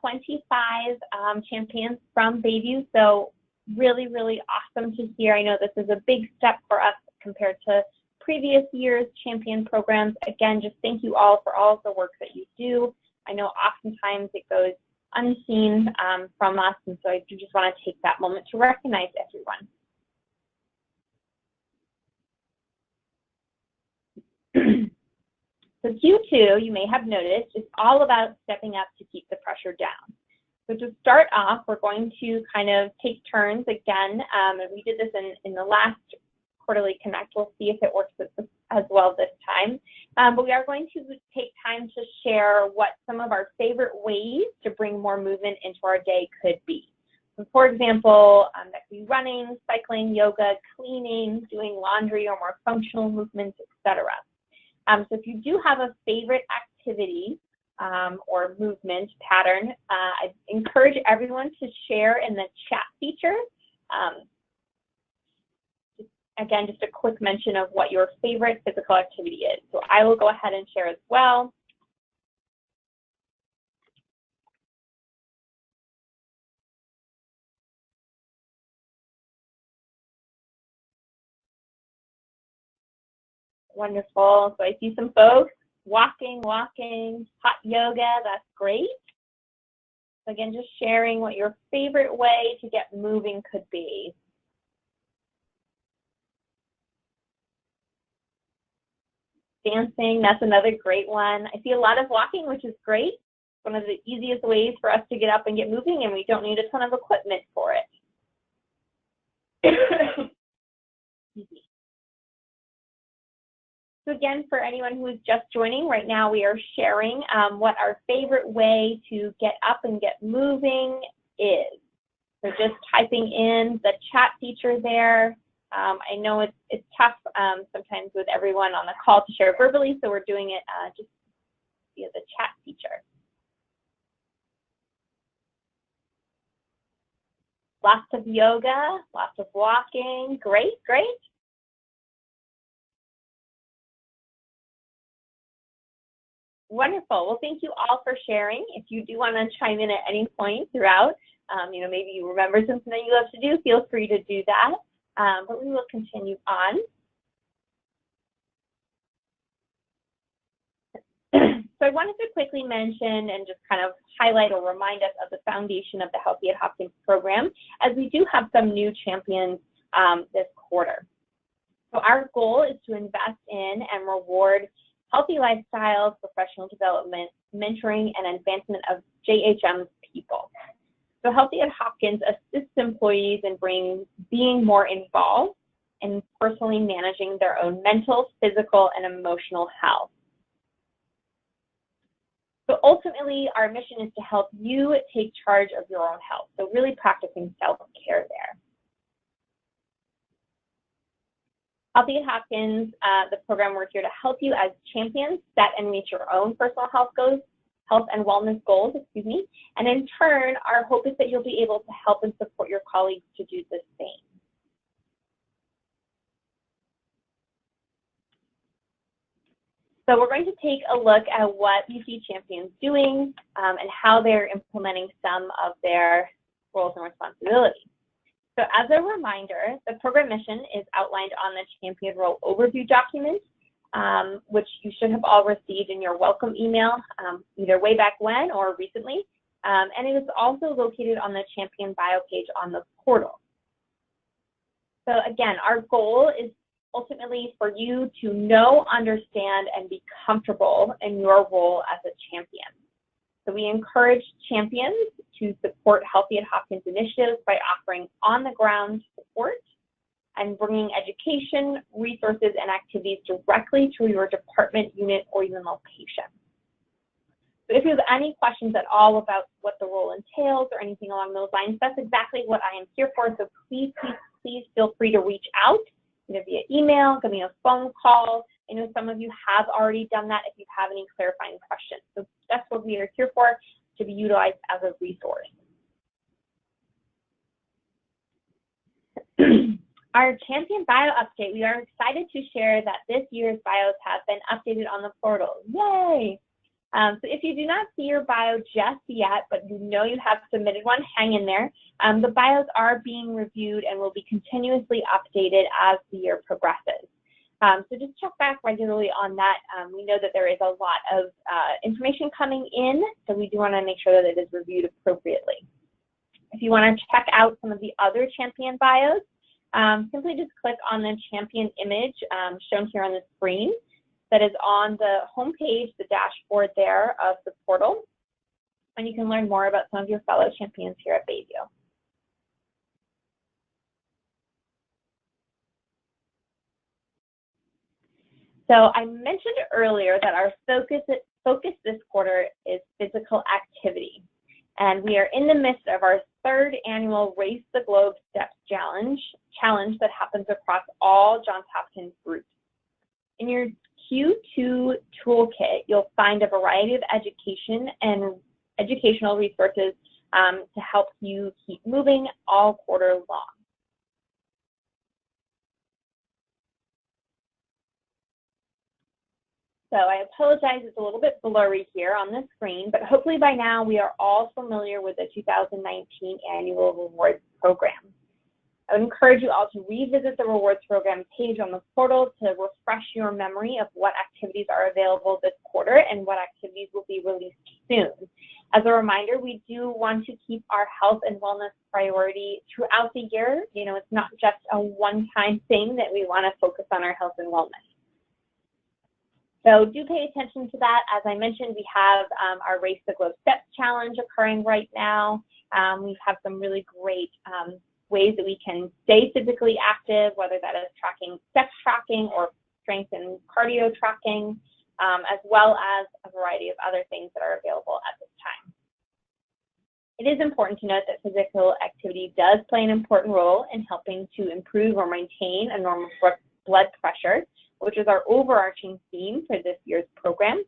25 champions from Bayview, so really, really awesome to hear. I know this is a big step for us compared to previous years' champion programs. Again, just thank you all for all of the work that you do. I know oftentimes it goes unseen from us, and so I do just want to take that moment to recognize everyone. So Q2, you may have noticed, is all about stepping up to keep the pressure down. So to start off, we're going to kind of take turns again, and we did this in the last quarterly connect. We'll see if it works as well this time. But we are going to take time to share what some of our favorite ways to bring more movement into our day could be. So for example, that could be running, cycling, yoga, cleaning, doing laundry or more functional movements, etc. So if you do have a favorite activity or movement pattern, I encourage everyone to share in the chat feature. Again, just a quick mention of what your favorite physical activity is. So I will go ahead and share as well. Wonderful. So I see some folks walking, hot yoga. That's great. So again, just sharing what your favorite way to get moving could be. Dancing, that's another great one. I see a lot of walking, which is great. One of the easiest ways for us to get up and get moving, and we don't need a ton of equipment for it. So again, for anyone who is just joining, right now we are sharing what our favorite way to get up and get moving is. So just typing in the chat feature there. I know it's tough sometimes with everyone on the call to share verbally, so we're doing it just via the chat feature. Lots of yoga, lots of walking. Great, great. Wonderful. Well, thank you all for sharing. If you do want to chime in at any point throughout, you know, maybe you remember something that you love to do, feel free to do that. But we will continue on. So I wanted to quickly mention and just kind of highlight or remind us of the foundation of the Healthy at Hopkins program, as we do have some new champions this quarter. So our goal is to invest in and reward healthy lifestyles, professional development, mentoring, and advancement of JHM's people. So Healthy at Hopkins assists employees in being more involved in personally managing their own mental, physical, and emotional health. So ultimately, our mission is to help you take charge of your own health. So really practicing self-care there. Healthy at Hopkins, the program, we're here to help you as champions set and reach your own personal health and wellness goals, and in turn, our hope is that you'll be able to help and support your colleagues to do the same. So we're going to take a look at what we see champions doing and how they're implementing some of their roles and responsibilities. So as a reminder, the program mission is outlined on the champion role overview document, which you should have all received in your welcome email, either way back when or recently. And it is also located on the champion bio page on the portal. So again, our goal is ultimately for you to know, understand, and be comfortable in your role as a champion. So we encourage champions to support Healthy at Hopkins initiatives by offering on-the-ground support and bringing education, resources, and activities directly to your department, unit, or even location. So if you have any questions at all about what the role entails or anything along those lines, that's exactly what I am here for. So please, please, please feel free to reach out, either via email, give me a phone call. I know some of you have already done that if you have any clarifying questions. So that's what we are here for, to be utilized as a resource. Our champion bio update, we are excited to share that this year's bios have been updated on the portal. Yay! So if you do not see your bio just yet, but you know you have submitted one, hang in there. The bios are being reviewed and will be continuously updated as the year progresses. So just check back regularly on that. We know that there is a lot of information coming in, so we do want to make sure that it is reviewed appropriately. If you want to check out some of the other champion bios, simply just click on the champion image shown here on the screen that is on the home page, the dashboard there of the portal, and you can learn more about some of your fellow champions here at Bayview. So I mentioned earlier that our focus this quarter is physical activity. And we are in the midst of our 3rd annual Race the Globe Steps Challenge that happens across all Johns Hopkins groups. In your Q2 toolkit, you'll find a variety of education and educational resources to help you keep moving all quarter long. So I apologize, it's a little bit blurry here on the screen, but hopefully by now we are all familiar with the 2019 Annual Rewards Program. I would encourage you all to revisit the Rewards Program page on the portal to refresh your memory of what activities are available this quarter and what activities will be released soon. As a reminder, we do want to keep our health and wellness priority throughout the year. You know, it's not just a one-time thing that we want to focus on our health and wellness. So do pay attention to that. As I mentioned, we have our Race the Globe Steps Challenge occurring right now. We have some really great ways that we can stay physically active, whether that is steps tracking or strength and cardio tracking, as well as a variety of other things that are available at this time. It is important to note that physical activity does play an important role in helping to improve or maintain a normal blood pressure, which is our overarching theme for this year's program.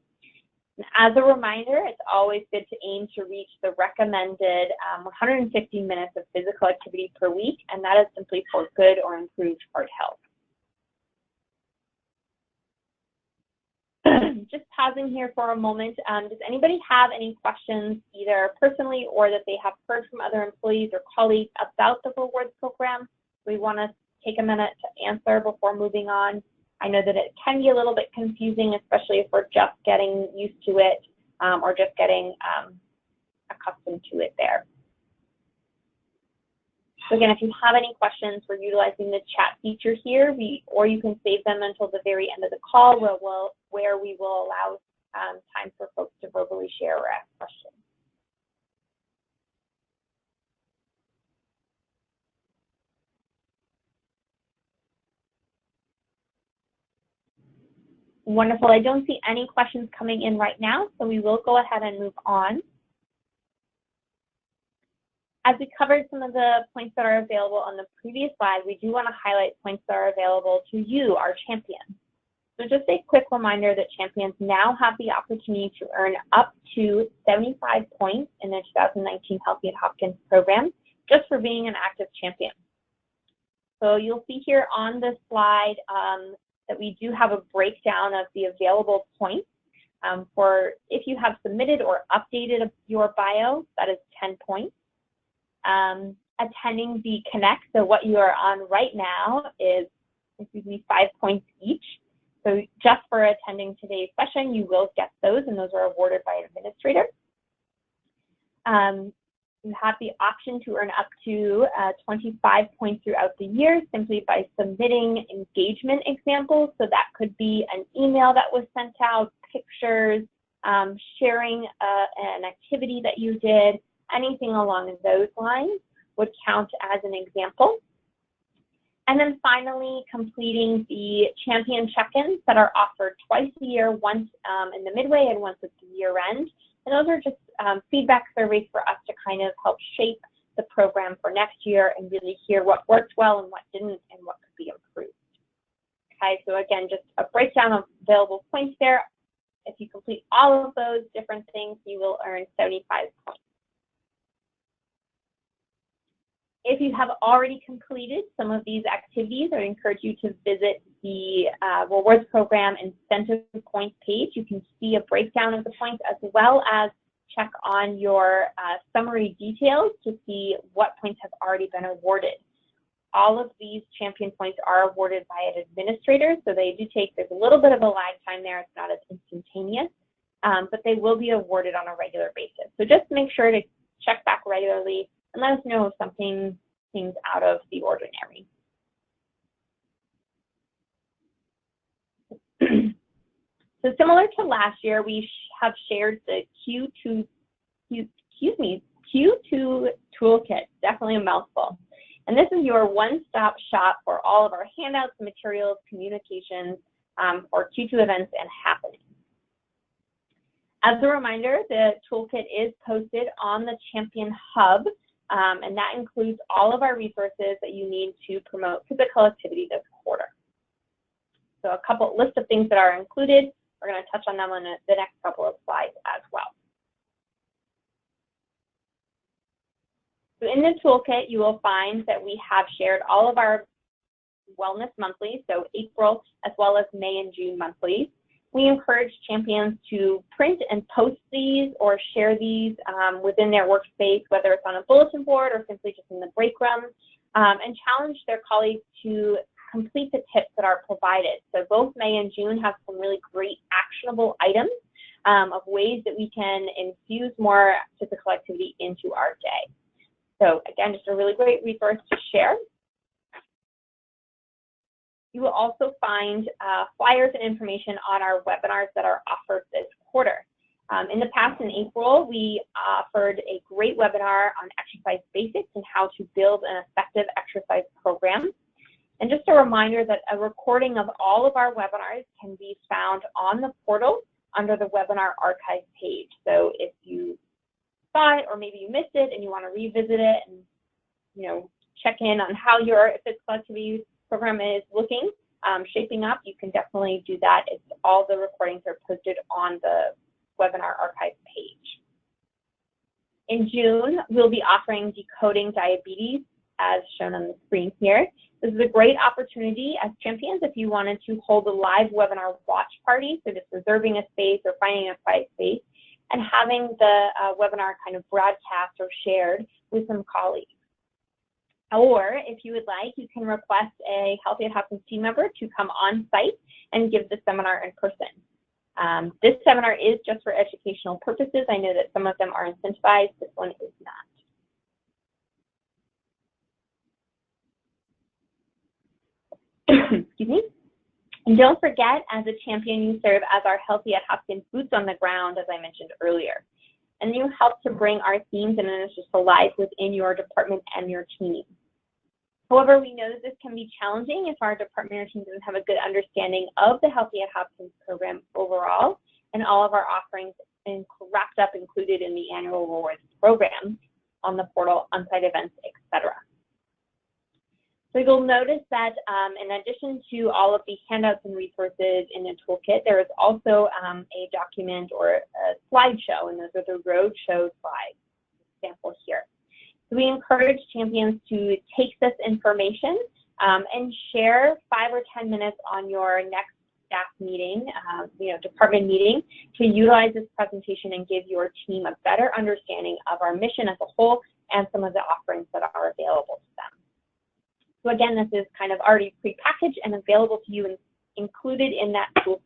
And as a reminder, it's always good to aim to reach the recommended 150 minutes of physical activity per week, and that is simply for good or improved heart health. Just pausing here for a moment, does anybody have any questions, either personally or that they have heard from other employees or colleagues about the rewards program? We want to take a minute to answer before moving on. I know that it can be a little bit confusing, especially if we're just getting used to it or just getting accustomed to it there. So again, if you have any questions, we're utilizing the chat feature here, or you can save them until the very end of the call where we will allow time for folks to verbally share or ask questions. Wonderful. I don't see any questions coming in right now, so we will go ahead and move on. As we covered some of the points that are available on the previous slide, we do want to highlight points that are available to you, our champions. So just a quick reminder that champions now have the opportunity to earn up to 75 points in the 2019 Healthy at Hopkins program, just for being an active champion. So you'll see here on this slide that we do have a breakdown of the available points for if you have submitted or updated your bio, that is 10 points. Attending the Connect, so what you are on right now is, 5 points each. So just for attending today's session, you will get those, and those are awarded by an administrator. You have the option to earn up to 25 points throughout the year simply by submitting engagement examples. So that could be an email that was sent out, pictures, sharing an activity that you did, anything along those lines would count as an example. And then finally, completing the champion check-ins that are offered twice a year, once in the midway and once at the year end. And those are just feedback surveys for us to kind of help shape the program for next year and really hear what worked well and what didn't and what could be improved. Okay, so again, just a breakdown of available points there. If you complete all of those different things, you will earn 75 points. If you have already completed some of these activities, I encourage you to visit the rewards program incentive points page. You can see a breakdown of the points as well as check on your summary details to see what points have already been awarded. All of these champion points are awarded by an administrator, so they do take, there's a little bit of a lag time there, it's not as instantaneous, but they will be awarded on a regular basis. So just make sure to check back regularly and let us know if something seems out of the ordinary. So similar to last year, we have shared the Q2 toolkit, definitely a mouthful. And this is your one-stop shop for all of our handouts, materials, communications for Q2 events and happenings. As a reminder, the toolkit is posted on the Champion Hub, and that includes all of our resources that you need to promote physical activity this quarter. So a couple list of things that are included. We're going to touch on them on the next couple of slides as well. So in the toolkit, you will find that we have shared all of our wellness monthlies, so April as well as May and June monthlies. We encourage champions to print and post these or share these within their workspace, whether it's on a bulletin board or simply just in the break room, and challenge their colleagues to complete the tips that are provided. So both May and June have some really great actionable items of ways that we can infuse more physical activity into our day. So again, just a really great resource to share. You will also find flyers and information on our webinars that are offered this quarter. In the past, in April, we offered a great webinar on exercise basics and how to build an effective exercise program. And just a reminder that a recording of all of our webinars can be found on the portal under the webinar archive page. So if you saw it or maybe you missed it and you want to revisit it and check in on how your physical activity program is looking, shaping up, you can definitely do that. All the recordings are posted on the webinar archive page. In June, we'll be offering Decoding Diabetes as shown on the screen here. This is a great opportunity as champions if you wanted to hold a live webinar watch party, so just reserving a space or finding a quiet space and having the webinar kind of broadcast or shared with some colleagues. Or if you would like, you can request a Healthy at Hopkins team member to come on site and give the seminar in person. This seminar is just for educational purposes. I know that some of them are incentivized, this one is not. Excuse me. And don't forget, as a champion, you serve as our Healthy at Hopkins boots on the ground, as I mentioned earlier. And you help to bring our themes and initiatives to life within your department and your team. However, we know that this can be challenging if our department or team doesn't have a good understanding of the Healthy at Hopkins program overall and all of our offerings wrapped up included in the annual rewards program on the portal, on-site events, etc. So you'll notice that in addition to all of the handouts and resources in the toolkit, there is also a document or a slideshow, and those are the roadshow slides, example here. So we encourage champions to take this information and share 5 or 10 minutes on your next staff meeting, department meeting, to utilize this presentation and give your team a better understanding of our mission as a whole and some of the offerings that are available to them. So again, this is kind of already prepackaged and available to you and included in that toolkit.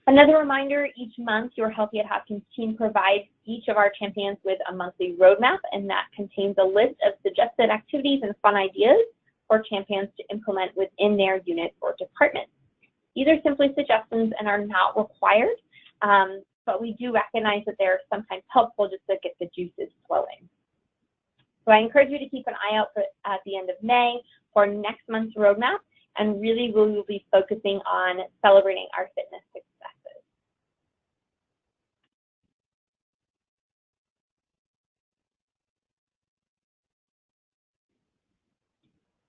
Another reminder, each month your Healthy at Hopkins team provides each of our champions with a monthly roadmap, and that contains a list of suggested activities and fun ideas for champions to implement within their unit or department. These are simply suggestions and are not required. But we do recognize that they're sometimes helpful just to get the juices flowing. So I encourage you to keep an eye out at the end of May for next month's roadmap, and really we will be focusing on celebrating our fitness successes.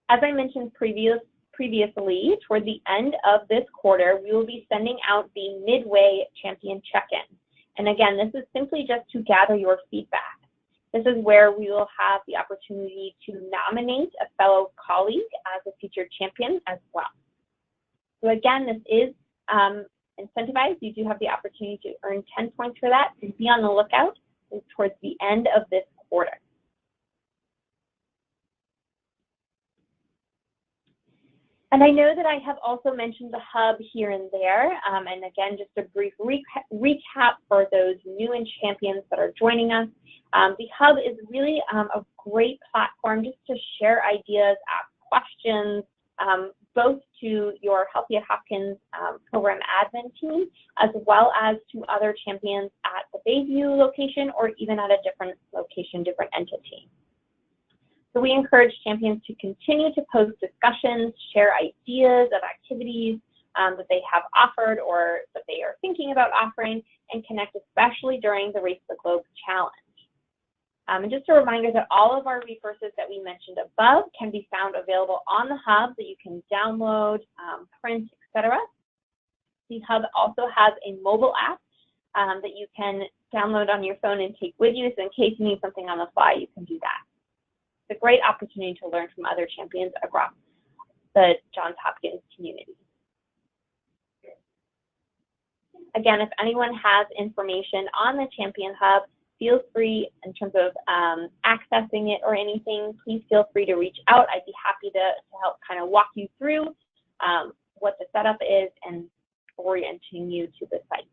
As I mentioned previously, toward the end of this quarter, we will be sending out the midway champion check-in. And again, this is simply just to gather your feedback. This is where we will have the opportunity to nominate a fellow colleague as a featured champion as well. So again, this is incentivized. You do have the opportunity to earn 10 points for that. So be on the lookout towards the end of this quarter. And I know that I have also mentioned the hub here and there. And again, just a brief recap for those new and champions that are joining us. The hub is really a great platform just to share ideas, ask questions, both to your Healthy at Hopkins program admin team, as well as to other champions at the Bayview location or even at a different location, different entity. So we encourage champions to continue to post discussions, share ideas of activities that they have offered or that they are thinking about offering, and connect especially during the Race the Globe Challenge. And just a reminder that all of our resources that we mentioned above can be found available on the hub that you can download, print, etc. The hub also has a mobile app that you can download on your phone and take with you. So in case you need something on the fly, you can do that. It's a great opportunity to learn from other champions across the Johns Hopkins community. Again, if anyone has information on the Champion Hub, feel free, in terms of accessing it or anything, please feel free to reach out. I'd be happy to help kind of walk you through what the setup is and orienting you to the site.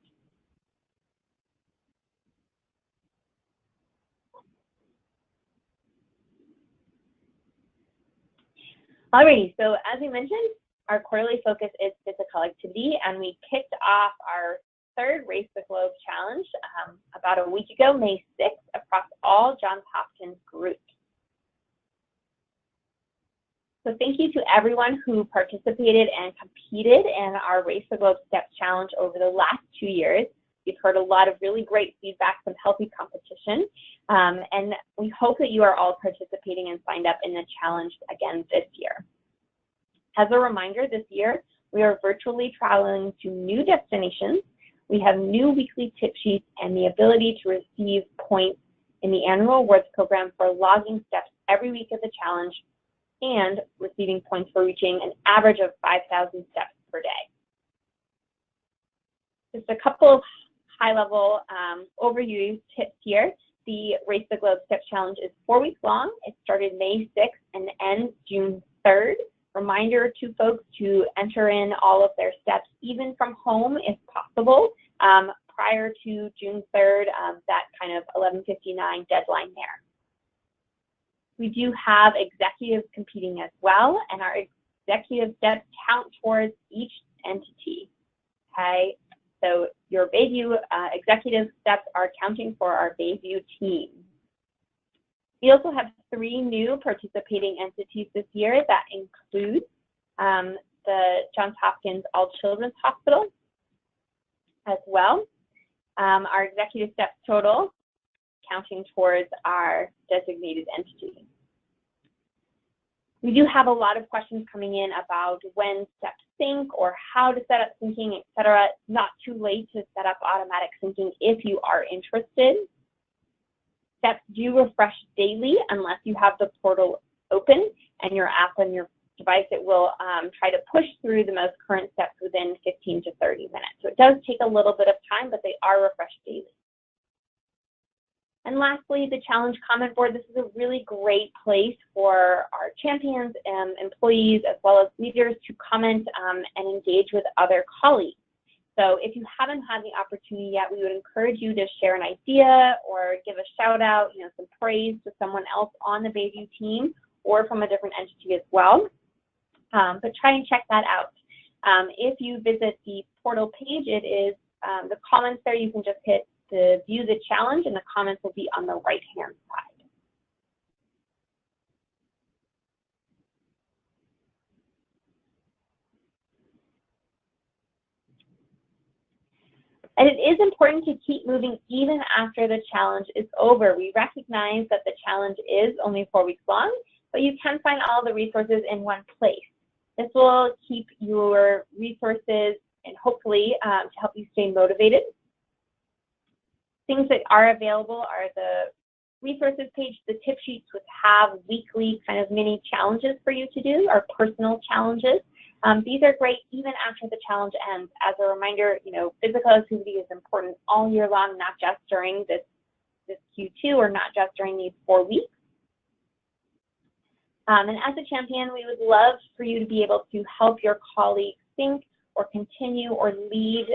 Alrighty, so as we mentioned, our quarterly focus is physical activity, and we kicked off our third Race the Globe Challenge about a week ago, May 6th, across all Johns Hopkins groups. So thank you to everyone who participated and competed in our Race the Globe Steps Challenge over the last 2 years. We've heard a lot of really great feedback from healthy competition, and we hope that you are all participating and signed up in the challenge again this year. As a reminder, this year we are virtually traveling to new destinations. We have new weekly tip sheets and the ability to receive points in the annual awards program for logging steps every week of the challenge and receiving points for reaching an average of 5,000 steps per day. Just a couple of high-level overview tips here. The Race the Globe Steps Challenge is 4 weeks long. It started May 6th and ends June 3rd. Reminder to folks to enter in all of their steps, even from home if possible, prior to June 3rd, that kind of 11:59 deadline there. We do have executives competing as well, and our executive steps count towards each entity, okay? So your Bayview executive steps are counting for our Bayview team. We also have 3 new participating entities this year that include the Johns Hopkins All Children's Hospital as well. Our executive steps total counting towards our designated entity. We do have a lot of questions coming in about when steps sync or how to set up syncing, etc. Not too late to set up automatic syncing if you are interested. Steps do refresh daily unless you have the portal open and your app on your device. It will try to push through the most current steps within 15 to 30 minutes. So it does take a little bit of time, but they are refreshed daily. And lastly, the challenge comment board. This is a really great place for our champions and employees as well as leaders to comment and engage with other colleagues. So if you haven't had the opportunity yet, we would encourage you to share an idea or give a shout out, some praise to someone else on the Bayview team or from a different entity as well. But try and check that out. If you visit the portal page, it is the comments there. You can just hit to view the challenge, and the comments will be on the right-hand side. And it is important to keep moving even after the challenge is over. We recognize that the challenge is only 4 weeks long, but you can find all the resources in one place. This will keep your resources and hopefully to help you stay motivated. Things that are available are the resources page, the tip sheets, which have weekly kind of mini challenges for you to do, or personal challenges. These are great even after the challenge ends. As a reminder, you know, physical activity is important all year long, not just during this Q2 or not just during these 4 weeks. And as a champion, we would love for you to be able to help your colleagues think or continue or lead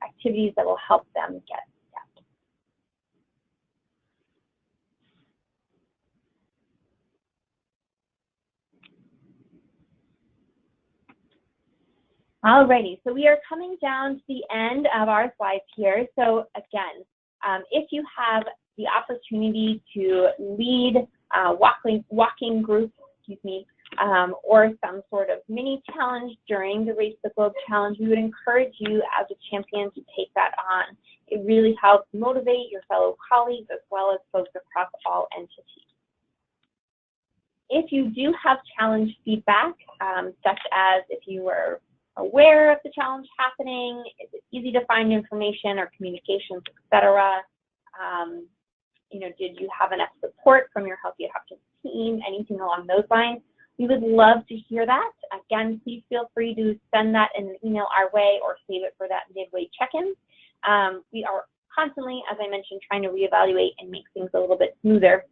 activities that will help them get steps. Alrighty, so we are coming down to the end of our slides here. So again, if you have the opportunity to lead walking group, or some sort of mini challenge during the Race the Globe challenge, we would encourage you as a champion to take that on. It really helps motivate your fellow colleagues as well as folks across all entities. If you do have challenge feedback, such as if you were aware of the challenge happening, is it easy to find information or communications, etc. You know, did you have enough support from your Healthy at Hopkins team, anything along those lines? We would love to hear that. Again, please feel free to send that in an email our way or save it for that midway check-in. We are constantly, as I mentioned, trying to reevaluate and make things a little bit smoother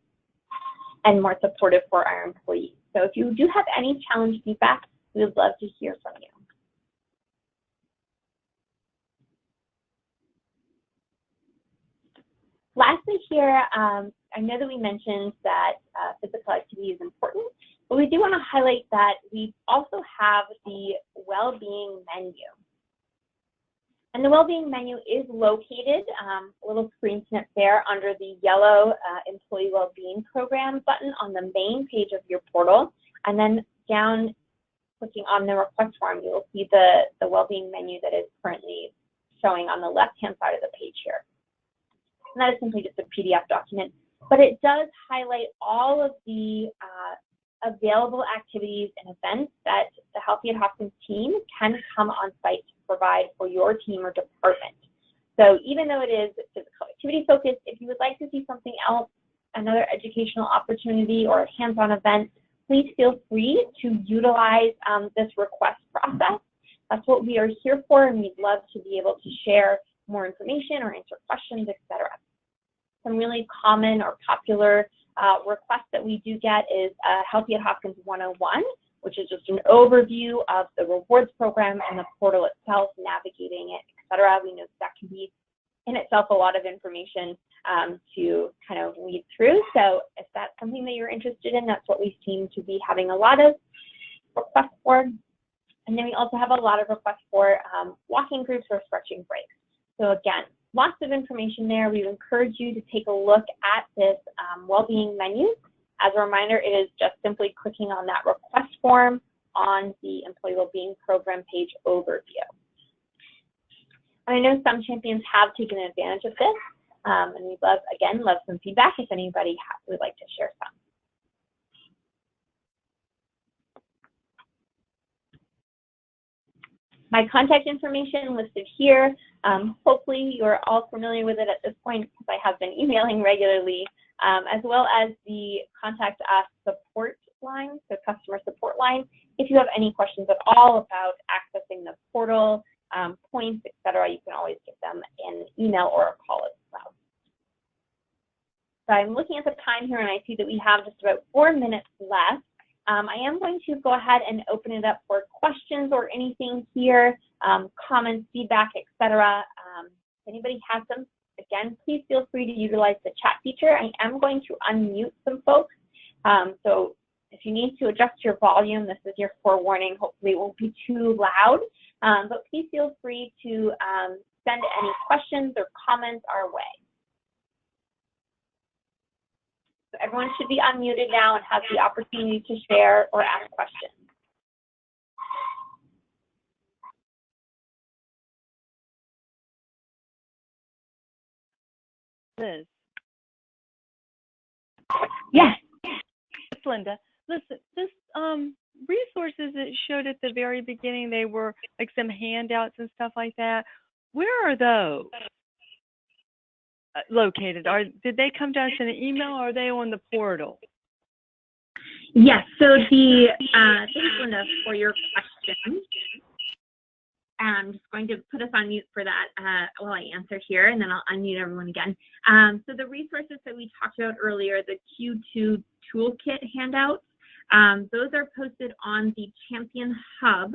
and more supportive for our employees. So if you do have any challenge feedback, we would love to hear from you. Lastly here, I know that we mentioned that physical activity is important, but we do want to highlight that we also have the well-being menu. And the well-being menu is located, a little screen snip there, under the yellow Employee Well-being Program button on the main page of your portal. And then down, clicking on the request form, you will see the well-being menu that is currently showing on the left-hand side of the page here. And that is simply just a PDF document, but it does highlight all of the available activities and events that the Healthy at Hopkins team can come on site to provide for your team or department. So even though it is physical activity focused, if you would like to see something else, another educational opportunity or a hands-on event, please feel free to utilize this request process. That's what we are here for, and we'd love to be able to share more information or answer questions, etc. Some really common or popular requests that we do get is Healthy at Hopkins 101, which is just an overview of the rewards program and the portal itself, navigating it, etc. We know that can be in itself a lot of information to kind of weed through. So if that's something that you're interested in, that's what we seem to be having a lot of requests for. And then we also have a lot of requests for walking groups or stretching breaks. So again, lots of information there. We encourage you to take a look at this well-being menu. As a reminder, it is just simply clicking on that request form on the Employee Wellbeing Program page overview. And I know some champions have taken advantage of this, and we'd love some feedback if anybody would like to share some. My contact information listed here. Hopefully you're all familiar with it at this point because I have been emailing regularly, as well as the contact us support line, so customer support line. If you have any questions at all about accessing the portal, points, etc., you can always give them an email or a call as well. So I'm looking at the time here and I see that we have just about 4 minutes left. I am going to go ahead and open it up for questions or anything here, comments, feedback, etc. If anybody has them, again, please feel free to utilize the chat feature. I am going to unmute some folks. So if you need to adjust your volume, this is your forewarning. Hopefully it won't be too loud, but please feel free to send any questions or comments our way. So everyone should be unmuted now and have the opportunity to share or ask questions. Liz. Yes. It's Linda. Listen, this resources that showed at the very beginning, they were like some handouts and stuff like that. Where are those? located? Did they come to us in an email, or are they on the portal? Yes, so thanks, Linda, for your question. I'm just going to put us on mute for that while I answer here, and then I'll unmute everyone again. So the resources that we talked about earlier, the Q2 Toolkit handouts, those are posted on the Champion Hub,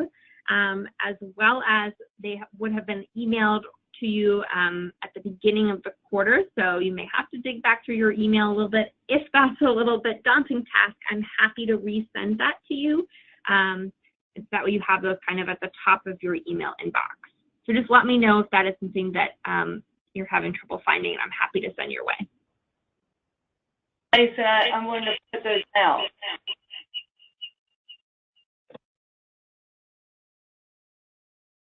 as well as they would have been emailed to you at the beginning of the quarter. So you may have to dig back through your email a little bit. If that's a little bit daunting task, I'm happy to resend that to you. That way you have those kind of at the top of your email inbox. So just let me know if that is something that you're having trouble finding, and I'm happy to send your way. Lisa, I'm going to put those out.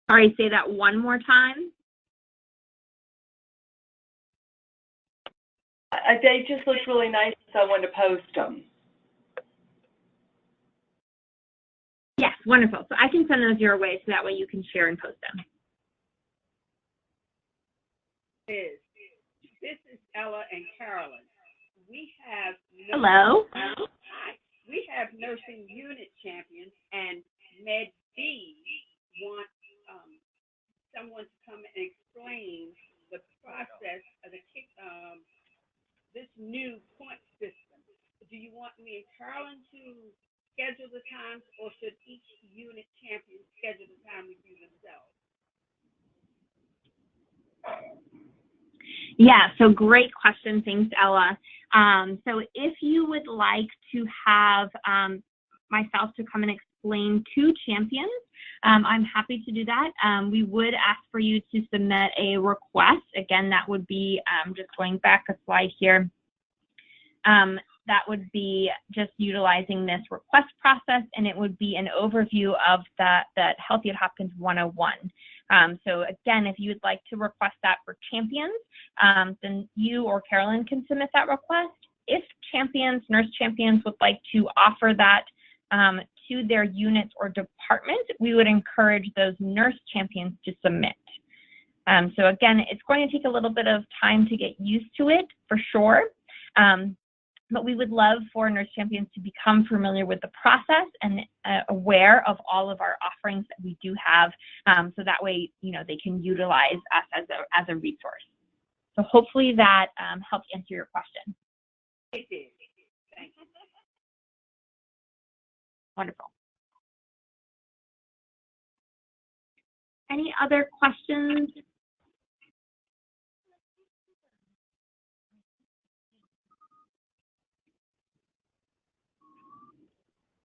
Sorry, say that one more time. They just look really nice, so I wanted to post them. Yes, wonderful. So I can send those your way, so that way you can share and post them. This is Ella and Carolyn. We have Hello. Hi. We have nursing unit champions, and Med B want someone to come and explain the process of this new point system. Do you want me and Carolyn to schedule the times, or should each unit champion schedule the time with you themselves? Yeah, so great question. Thanks, Ella. So if you would like to have myself to come and explain to champions, I'm happy to do that. We would ask for you to submit a request. Again, that would be, just going back a slide here, that would be just utilizing this request process, and it would be an overview of that Healthy at Hopkins 101. So again, if you would like to request that for champions, then you or Carolyn can submit that request. If champions, nurse champions, would like to offer that to their units or department, we would encourage those nurse champions to submit. So again, it's going to take a little bit of time to get used to it, for sure. But we would love for nurse champions to become familiar with the process and aware of all of our offerings that we do have, so that way, they can utilize us as a resource. So hopefully that helps answer your question. It did. Thank you. Wonderful. Any other questions